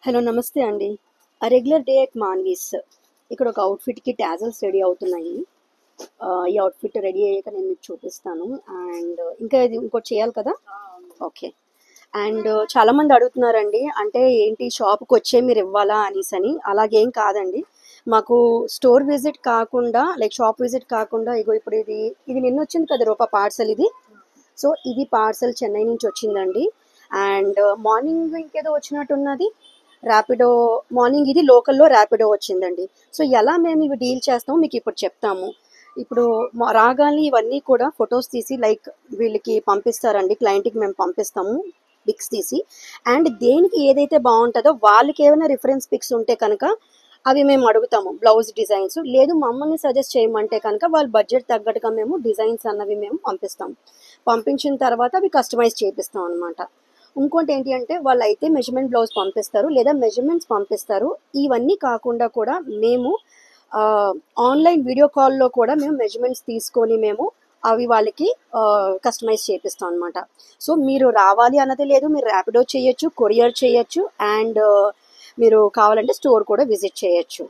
Hello నమస్తే అండి. Regular day at Manvi's. ఇక్కడ ఒక అవుట్ఫిట్కి టాజల్స్ రెడీ అవుతున్నాయి. ఈ అవుట్ఫిట్ రెడీ అయ్యాక నేను మీకు చూపిస్తాను. అండ్ ఇంకా ఇది ఇంకోటి చేయాలి కదా. ఓకే. అండ్ చాలామంది అడుగుతున్నారండి, అంటే ఏంటి షాప్కి వచ్చే మీరు ఇవ్వాలా అనేసి అని. అలాగేం కాదండి, మాకు స్టోర్ విజిట్ కాకుండా, లైక్ షాప్ విజిట్ కాకుండా, ఇగో ఇప్పుడు ఇది ఇది నిన్న వచ్చింది కదా రూపా పార్సల్ ఇది. సో ఇది పార్సల్ చెన్నై నుంచి వచ్చిందండి. అండ్ మార్నింగ్ ఇంకేదో వచ్చినట్టున్నది ర్యాపిడో. మార్నింగ్ ఇది లోకల్లో ర్యాపిడో వచ్చిందండి. సో ఎలా మేము ఇవి డీల్ చేస్తామో మీకు ఇప్పుడు చెప్తాము. ఇప్పుడు రాగానే ఇవన్నీ కూడా ఫొటోస్ తీసి లైక్ వీళ్ళకి పంపిస్తారండి, క్లయింట్కి మేము పంపిస్తాము పిక్స్ తీసి. అండ్ దేనికి ఏదైతే బాగుంటుందో వాళ్ళకి ఏమైనా రిఫరెన్స్ పిక్స్ ఉంటే కనుక అవి మేము అడుగుతాము, బ్లౌజ్ డిజైన్స్. లేదు మమ్మల్ని సజెస్ట్ చేయమంటే కనుక వాళ్ళ బడ్జెట్ తగ్గట్టుగా మేము డిజైన్స్ అన్నవి మేము పంపిస్తాం. పంపించిన తర్వాత అవి కస్టమైజ్ చేపిస్తాం అనమాట. ఇంకోటి ఏంటి అంటే వాళ్ళు అయితే మెజర్మెంట్ బ్లౌజ్ పంపిస్తారు, లేదా మెజర్మెంట్స్ పంపిస్తారు. ఇవన్నీ కాకుండా కూడా మేము ఆన్లైన్ వీడియో కాల్లో కూడా మేము మెజర్మెంట్స్ తీసుకొని మేము అవి వాళ్ళకి కస్టమైజ్ చేపిస్తాం అనమాట. సో మీరు రావాలి అన్నది లేదు, మీరు ర్యాపిడో చేయొచ్చు, కొరియర్ చేయొచ్చు, అండ్ మీరు కావాలంటే స్టోర్ కూడా విజిట్ చేయొచ్చు.